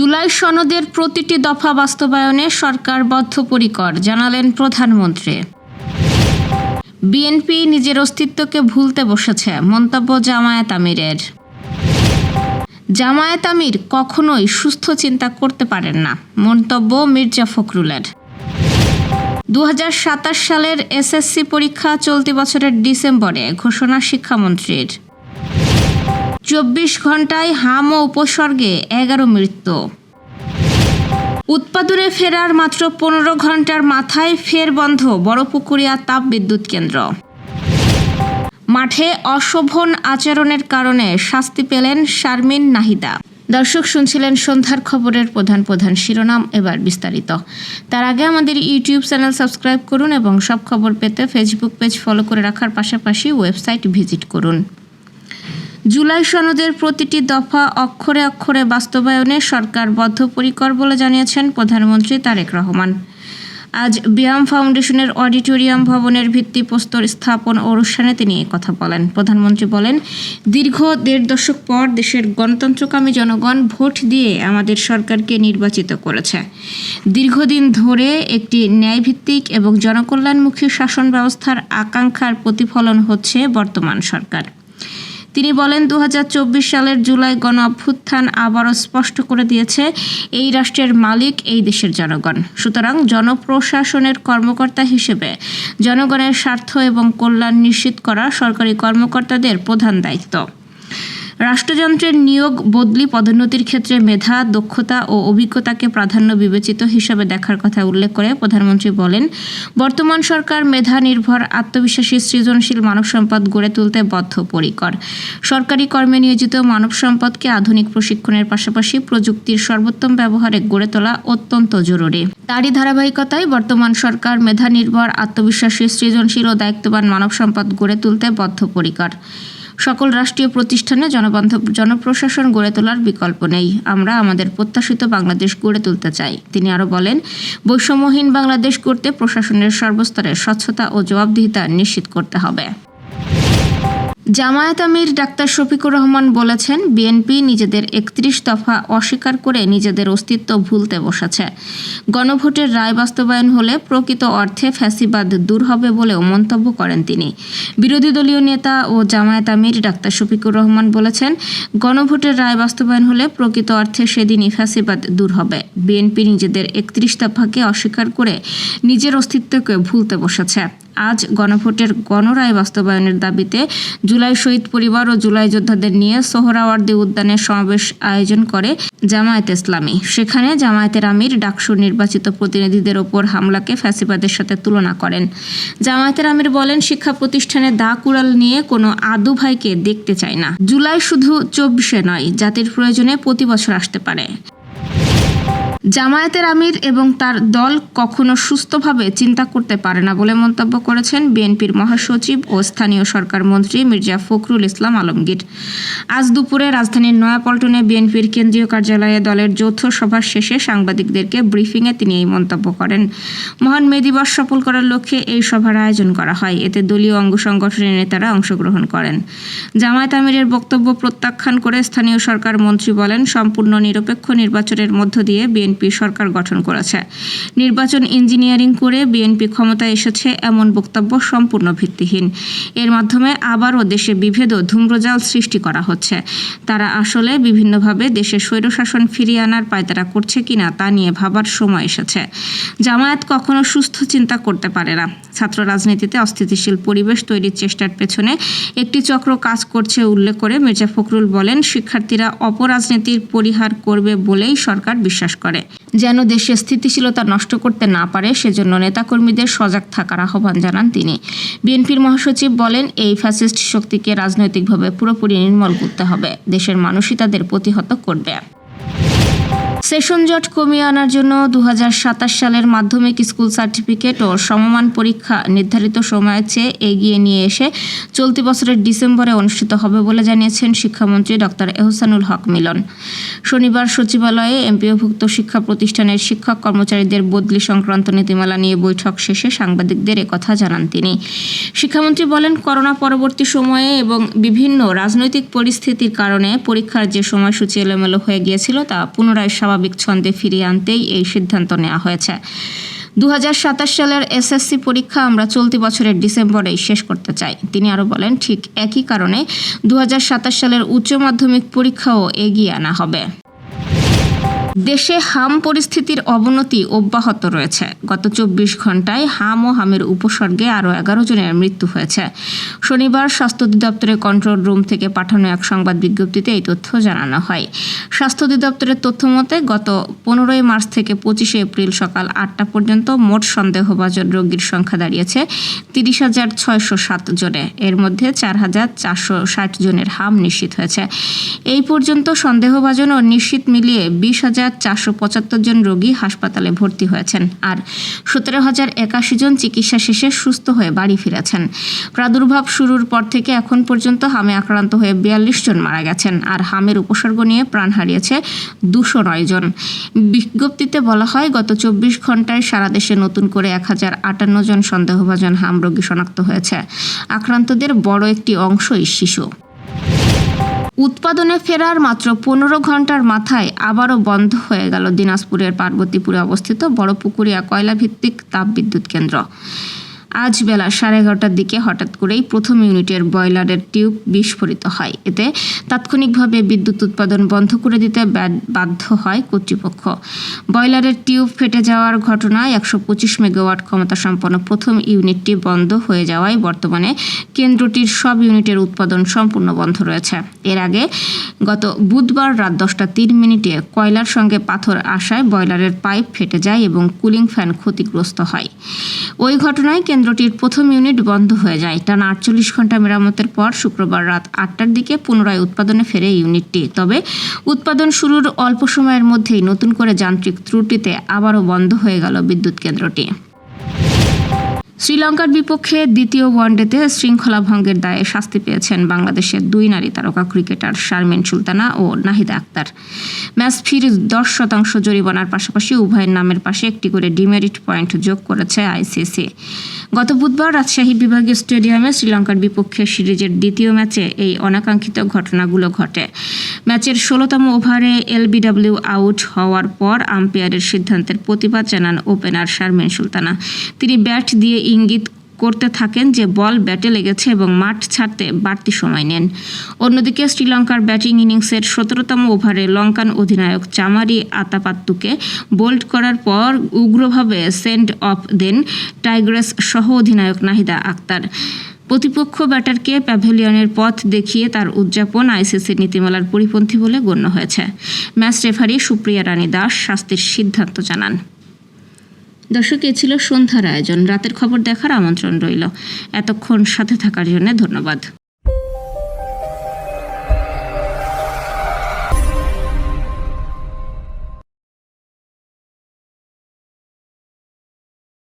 জুলাই সনদের প্রতিটি দফা বাস্তবায়নে সরকার বদ্ধপরিকর, জানালেন প্রধানমন্ত্রী। বিএনপি নিজের অস্তিত্বকে ভুলতে বসেছে, মন্তব্য জামায়াত আমিরের। জামায়াত আমির কখনোই সুস্থ চিন্তা করতে পারেন না, মন্তব্য মির্জা ফখরুলের। 2027 সালের এসএসসি পরীক্ষা চলতি বছরের ডিসেম্বরে, ঘোষণা শিক্ষামন্ত্রীর। 24 ঘন্টায় হাম ও উপসর্গে 11 মৃত্যু। উৎপাদনে ফেরার মাত্র 15 ঘন্টার মাথায় ফের বন্ধ বড়পুকুরিয়া তাপবিদ্যুৎ কেন্দ্র। মাঠে অশোভন আচরণের কারণে শাস্তি পেলেন শারমিন নাহিদা। দর্শক, শুনছিলেন সন্ধ্যার খবরের প্রধান শিরোনাম, এবার বিস্তারিত। তার আগে আমাদের ইউটিউব চ্যানেল সাবস্ক্রাইব করুন এবং সব খবর পেতে ফেসবুক পেজ ফলো করে রাখার পাশাপাশি ওয়েবসাইট ভিজিট করুন। জুলাই সনদের প্রতিটি দফা অক্ষরে অক্ষরে বাস্তবায়নে সরকার বদ্ধপরিকর বলে জানিয়েছেন প্রধানমন্ত্রী তারেক রহমান। আজ বিয়াম ফাউন্ডেশনের অডিটোরিয়াম ভবনের ভিত্তিপ্রস্তর স্থাপন অনুষ্ঠানে তিনি কথা বলেন। প্রধানমন্ত্রী বলেন, দীর্ঘ 1.5 দশক পর দেশের গণতন্ত্রকামী জনগণ ভোট দিয়ে আমাদের সরকারকে নির্বাচিত করেছে। দীর্ঘদিন ধরে একটি ন্যায়ভিত্তিক এবং জনকল্যাণমুখী শাসন ব্যবস্থার আকাঙ্ক্ষার প্রতিফলন হচ্ছে বর্তমান সরকার। তিনি বলেন, 2024 সালের জুলাই গণ অভ্যুত্থান আবারও স্পষ্ট করে দিয়েছে এই রাষ্ট্রের মালিক এই দেশের জনগণ। সুতরাং জনপ্রশাসনের কর্মকর্তা হিসেবে জনগণের স্বার্থ এবং কল্যাণ নিশ্চিত করা সরকারি কর্মকর্তাদের প্রধান দায়িত্ব। রাষ্ট্রযন্ত্রের নিয়োগ, বদলি, পদোন্নতির ক্ষেত্রে মেধা, দক্ষতা ও অভিজ্ঞতাকে প্রাধান্য বিবেচিত হিসাবে দেখার কথা উল্লেখ করে প্রধানমন্ত্রী বলেন, বর্তমান সরকার মেধা নির্ভর, আত্মবিশ্বাসী, সৃজনশীল মানব সম্পদ গড়ে তুলতে বদ্ধপরিকর। সরকারি কর্মে নিয়োজিত মানব সম্পদকে আধুনিক প্রশিক্ষণের পাশাপাশি প্রযুক্তির সর্বোত্তম ব্যবহারে গড়ে তোলা অত্যন্ত জরুরি। তারই ধারাবাহিকতায় বর্তমান সরকার মেধা নির্ভর, আত্মবিশ্বাসী, সৃজনশীল ও দায়িত্ববান মানব সম্পদ গড়ে তুলতে বদ্ধপরিকর। সকল রাষ্ট্রীয় প্রতিষ্ঠানে জনবান্ধব জনপ্রশাসন গড়ে তোলার বিকল্প নেই। আমরা আমাদের প্রত্যাশিত বাংলাদেশ গড়ে তুলতে চাই। তিনি আরও বলেন, বৈষম্যহীন বাংলাদেশ গড়তে প্রশাসনের সর্বস্তরে স্বচ্ছতা ও জবাবদিহিতা নিশ্চিত করতে হবে। জামায়াত আমির ডাক্তার শফিকুর রহমান বলেছেন, বিএনপি নিজেদের 31 দফা অস্বীকার করে নিজেদের অস্তিত্ব ভুলতে বসেছে। গণভোটের রায় বাস্তবায়ন হলে প্রকৃত অর্থে ফ্যাসিবাদ দূর হবে বলেও মন্তব্য করেন তিনি। বিরোধী দলীয় নেতা ও জামায়াত আমির ডাক্তার শফিকুর রহমান বলেছেন, গণভোটের রায় বাস্তবায়ন হলে প্রকৃত অর্থে সেদিনই ফ্যাসিবাদ দূর হবে। বিএনপি নিজেদের 31 দফাকে অস্বীকার করে নিজের অস্তিত্বকে ভুলতে বসেছে। আজ গণভোটের গণরায় বাস্তবায়নের দাবিতে জুলাই শহীদ পরিবার ও জুলাই যোদ্ধাদের নিয়ে সোহরাওয়ার্দী উদ্যানে সমাবেশ আয়োজন করে জামায়াত ইসলামী। সেখানে জামায়াতের আমির ডাকসুর নির্বাচিত প্রতিনিধিদের ওপর হামলাকে ফ্যাসিবাদের সাথে তুলনা করেন। জামায়াতের আমির বলেন, শিক্ষা প্রতিষ্ঠানে দা কুড়াল নিয়ে কোনো আদু ভাইকে দেখতে চায় না। জুলাই শুধু 24-এ নয়, জাতির প্রয়োজনে প্রতি বছর আসতে পারে। জামায়াতের আমির এবং তার দল কখনো সুস্থভাবে চিন্তা করতে পারে না বলে মন্তব্য করেছেন বিএনপির মহাসচিব ও স্থানীয় সরকার মন্ত্রী মির্জা ফখরুল ইসলাম আলমগীর। আজ দুপুরে রাজধানীর নয়াপল্টনে বিএনপির কেন্দ্রীয় কার্যালয়ে দলের যৌথ সভা শেষে সাংবাদিকদেরকে ব্রিফিংয়ে তিনি এই মন্তব্য করেন। মহান মে দিবস সফল করার লক্ষ্যে এই সভার আয়োজন করা হয়। এতে দলীয় অঙ্গ সংগঠনের নেতারা অংশগ্রহণ করেন। জামায়াত আমিরের বক্তব্য প্রত্যাখ্যান করে স্থানীয় সরকার মন্ত্রী বলেন, সম্পূর্ণ নিরপেক্ষ নির্বাচনের মধ্য দিয়ে বিএনপি সরকার গঠন করেছে। নির্বাচন ইঞ্জিনিয়ারিং করে বিএনপি ক্ষমতায় এসেছে এমন বক্তব্য সম্পূর্ণ ভিত্তিহীন। এর মাধ্যমে আবারও দেশে বিভেদ ও ধূম্রজাল সৃষ্টি করা হচ্ছে। তারা আসলে বিভিন্নভাবে দেশে স্বৈরশাসন ফিরিয়ে আনার পায়তারা করছে কিনা তা নিয়ে ভাবার সময় এসেছে। জামায়াত কখনো সুস্থ চিন্তা করতে পারে না। ছাত্র রাজনীতিতে অস্থিতিশীল পরিবেশ তৈরির চেষ্টার পেছনে একটি চক্র কাজ করছে উল্লেখ করে মির্জা ফখরুল বলেন, শিক্ষার্থীরা অপরাজনীতির পরিহার করবে বলেই সরকার বিশ্বাস করে। যেন দেশে স্থিতিশীলতা নষ্ট করতে না পারে সেজন্য নেতাকর্মীদের সজাগ থাকার আহ্বান জানান তিনি। বিএনপির মহাসচিব বলেন, এই ফ্যাসিস্ট শক্তিকে রাজনৈতিকভাবে পুরোপুরি নির্মূল করতে হবে। দেশের মানুষই তাদের প্রতিহত করবে। সেশন জট কমিয়ে আনার জন্য 2027 সালের মাধ্যমিক স্কুল সার্টিফিকেট ও সমমান পরীক্ষা নির্ধারিত সময়ের চেয়ে এগিয়ে নিয়ে এসে চলতি বছরের ডিসেম্বরে অনুষ্ঠিত হবে বলে জানিয়েছেন শিক্ষামন্ত্রী ডক্টর এহসানুল হক মিলন। শনিবার সচিবালয়ে এমপিওভুক্ত শিক্ষা প্রতিষ্ঠানের শিক্ষক কর্মচারীদের বদলি সংক্রান্ত নীতিমালা নিয়ে বৈঠক শেষে সাংবাদিকদের একথা জানান তিনি। শিক্ষামন্ত্রী বলেন, করোনা পরবর্তী সময়ে এবং বিভিন্ন রাজনৈতিক পরিস্থিতির কারণে পরীক্ষার যে সময়সূচি এলোমেলো হয়ে গিয়েছিল তা পুনরায় স্বাভাবিক ছন্দে ফিরিয়ে আনতেই এই সিদ্ধান্ত নেওয়া হয়েছে। 2027 সালের এসএসসি পরীক্ষা আমরা চলতি বছরের ডিসেম্বরেই শেষ করতে চাই। তিনি আরও বলেন, ঠিক একই কারণে 2027 সালের উচ্চ মাধ্যমিক পরীক্ষাও এগিয়ে আনা হবে। দেশে হাম পরিস্থিতির অবনতি অব্যাহত রয়েছে। গত 24 ঘন্টায় হাম ও হামের উপসর্গে আরও 11 জনের মৃত্যু হয়েছে। শনিবার স্বাস্থ্য অধিদপ্তরের কন্ট্রোল রুম থেকে পাঠানো এক সংবাদ বিজ্ঞপ্তিতে এই তথ্য জানানো হয়। স্বাস্থ্য অধিদপ্তরের তথ্য মতে গত 15 মার্চ থেকে 25 এপ্রিল সকাল 8টা পর্যন্ত মোট সন্দেহভাজন রোগীর সংখ্যা দাঁড়িয়েছে 30,607 জনে। এর মধ্যে 4,460 জনের হাম নিশ্চিত হয়েছে। এই পর্যন্ত সন্দেহভাজন ও নিশ্চিত মিলিয়ে 20,475 জন রোগী হাসপাতালে ভর্তি হয়েছেন আর 17,081 জন চিকিৎসা শেষে সুস্থ হয়ে বাড়ি ফিরেছেন। প্রাদুর্ভাব শুরুর পর থেকে এখন পর্যন্ত হামে আক্রান্ত হয়ে 42 জন মারা গেছেন আর হামের উপসর্গ নিয়ে প্রাণ হারিয়েছে 209 জন। বিজ্ঞপ্তিতে বলা হয়, গত 24 ঘন্টায় সারা দেশে নতুন করে 1,058 জন সন্দেহভাজন হাম রোগী শনাক্ত হয়েছে। আক্রান্তদের বড় একটি অংশই শিশু। উৎপাদনে ফেরার মাত্র 15 ঘন্টার মাথায় আবারও বন্ধ হয়ে গেল দিনাজপুরের পার্বতীপুরে অবস্থিত বড়পুকুরিয়া কয়লাভিত্তিক তাপবিদ্যুৎ কেন্দ্র। আজ বেলা 11:30টার দিকে হঠাৎ করেই প্রথম ইউনিটের বয়লারের টিউব বিস্ফোরিত হয়। এতে তাৎক্ষণিকভাবে বিদ্যুৎ উৎপাদন বন্ধ করে দিতে বাধ্য হয় কর্তৃপক্ষ। বয়লারের টিউব ফেটে যাওয়ার ঘটনায় 125 মেগাওয়াট ক্ষমতাসম্পন্ন প্রথম ইউনিটটি বন্ধ হয়ে যাওয়ায় বর্তমানে কেন্দ্রটির সব ইউনিটের উৎপাদন সম্পূর্ণ বন্ধ রয়েছে। এর আগে গত বুধবার রাত 10:03 কয়লার সঙ্গে পাথর আসায় বয়লারের পাইপ ফেটে যায় এবং কুলিং ফ্যান ক্ষতিগ্রস্ত হয়। ওই ঘটনায় কেন্দ্রটির প্রথম ইউনিট বন্ধ হয়ে যায়। টানা 48 ঘন্টা মেরামতের পর শুক্রবার রাত 8টার দিকে পুনরায় উৎপাদনে ফেরে ইউনিটটি। তবে উৎপাদন শুরুর অল্প সময়ের মধ্যেই নতুন করে যান্ত্রিক ত্রুটিতে আবারও বন্ধ হয়ে গেল বিদ্যুৎ কেন্দ্রটি। শ্রীলঙ্কার বিপক্ষে দ্বিতীয় ওয়ানডেতে শৃঙ্খলা ভঙ্গের দায়ে শাস্তি পেয়েছেন বাংলাদেশের 2 নারী তারকা ক্রিকেটার শারমিন সুলতানা ও নাহিদা আক্তার। ম্যাচ ফির 10% জরিমানার পাশাপাশি উভয়ের নামের পাশে একটি করে ডিমেরিট পয়েন্ট যোগ করেছে আইসিসি। গত বুধবার রাজশাহী বিভাগীয় স্টেডিয়ামে শ্রীলঙ্কার বিপক্ষে সিরিজের দ্বিতীয় ম্যাচে এই অনাকাঙ্ক্ষিত ঘটনাগুলো ঘটে। ম্যাচের 16তম ওভারে এলবিডব্লিউ আউট হওয়ার পর আম্পায়ারের সিদ্ধান্তের প্রতিবাদ জানান ওপেনার শারমিন সুলতানা। তিনি ব্যাট দিয়ে ইঙ্গিত করতে থাকেন যে বল ব্যাটে লেগেছে এবং মাঠ ছাড়তে বাড়তি সময় নেন। অন্যদিকে শ্রীলঙ্কার ব্যাটিং ইনিংসের 17তম ওভারে লঙ্কান অধিনায়ক চামারি আতাপাত্তুকে বোল্ড করার পর উগ্রভাবে সেন্ড অফ দেন টাইগ্রেস সহ অধিনায়ক নাহিদা আক্তার। প্রতিপক্ষ ব্যাটারকে প্যাভিলিয়নের পথ দেখিয়ে তার উদযাপন আইসিসির নীতিমালার পরিপন্থী বলে গণ্য হয়েছে। ম্যাচ রেফারি সুপ্রিয়া রানী দাস শাস্তির সিদ্ধান্ত জানান। দর্শক, এ ছিল সন্ধ্যার আয়োজন। রাতের খবর দেখার আমন্ত্রণ রইল। এতক্ষণ সাথে থাকার জন্য ধন্যবাদ।